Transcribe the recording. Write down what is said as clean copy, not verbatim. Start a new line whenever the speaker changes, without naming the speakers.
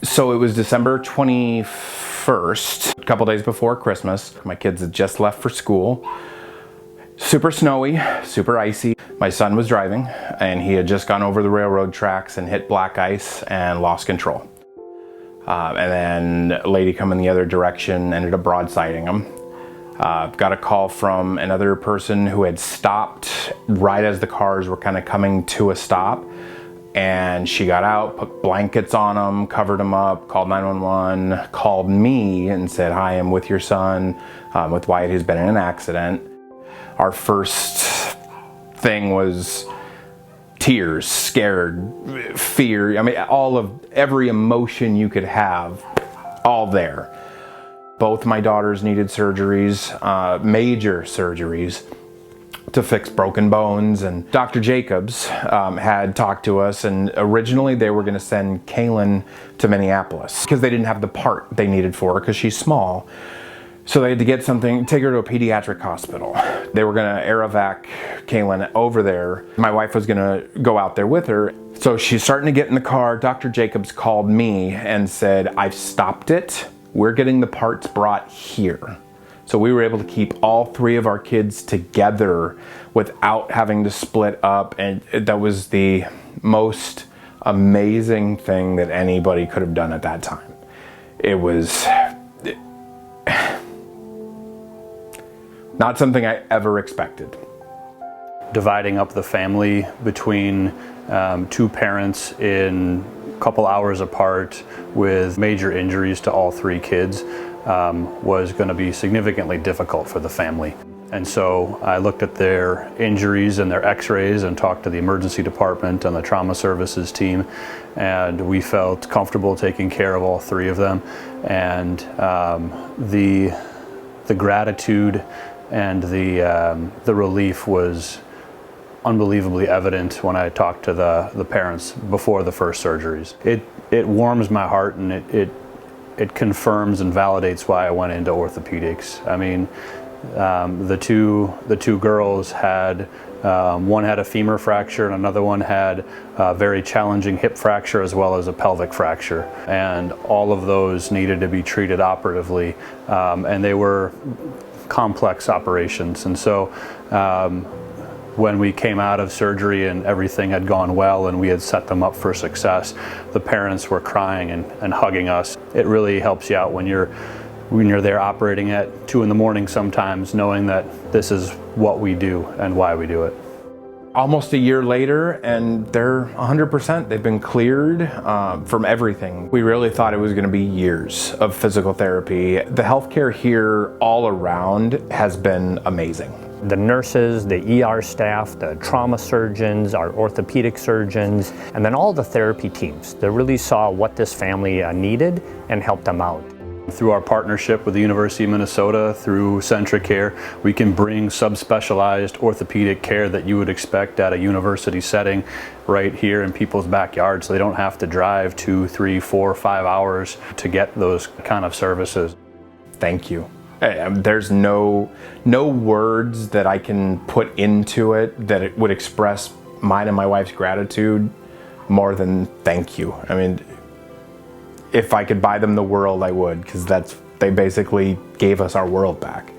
So it was December 21st, a couple days before Christmas. My kids had just left for school. Super snowy, super icy. My son was driving and he had just gone over the railroad tracks and hit black ice and lost control. And then a lady coming the other direction ended up broadsiding him. Got a call from another person who had stopped right as the cars were kind of coming to a stop. And she got out, put blankets on him, covered him up, called 911, called me and said, "Hi, I'm with your son, with Wyatt, who's been in an accident." Our first thing was tears, scared, fear. I mean, every emotion you could have, all there. Both my daughters needed surgeries, major surgeries, to fix broken bones. And Dr. Jacobs had talked to us, and originally they were going to send Kaylin to Minneapolis because they didn't have the part they needed for her because she's small. So they had to get something, take her to a pediatric hospital. They were going to aerovac Kaylin over there. My wife was going to go out there with her. So she's starting to get in the car. Dr. Jacobs called me and said, "I've stopped it. We're getting the parts brought here." So we were able to keep all three of our kids together without having to split up. And that was the most amazing thing that anybody could have done at that time. It was not something I ever expected.
Dividing up the family between two parents in a couple hours apart with major injuries to all three kids was going to be significantly difficult for the family. And so I looked at their injuries and their x-rays and talked to the emergency department and the trauma services team, and we felt comfortable taking care of all three of them. And the gratitude and the relief was unbelievably evident when I talked to the parents before the first surgeries. It warms my heart, and it confirms and validates why I went into orthopedics. I mean, the two girls had, one had a femur fracture and another one had a very challenging hip fracture as well as a pelvic fracture. And all of those needed to be treated operatively, and they were complex operations. And so when we came out of surgery and everything had gone well and we had set them up for success, the parents were crying and hugging us. It really helps you out when you're there operating at 2 in the morning sometimes, knowing that this is what we do and why we do it.
Almost a year later, and they're 100%. They've been cleared from everything. We really thought it was going to be years of physical therapy. The healthcare here all around has been amazing.
The nurses, the ER staff, the trauma surgeons, our orthopedic surgeons, and then all the therapy teams that really saw what this family needed and helped them out.
Through our partnership with the University of Minnesota, through CentraCare, we can bring subspecialized orthopedic care that you would expect at a university setting right here in people's backyard, so they don't have to drive 2, 3, 4, 5 hours to get those kind of services.
Thank you. There's no words that I can put into it that it would express mine and my wife's gratitude more than thank you. I mean, if I could buy them the world, I would, because they basically gave us our world back.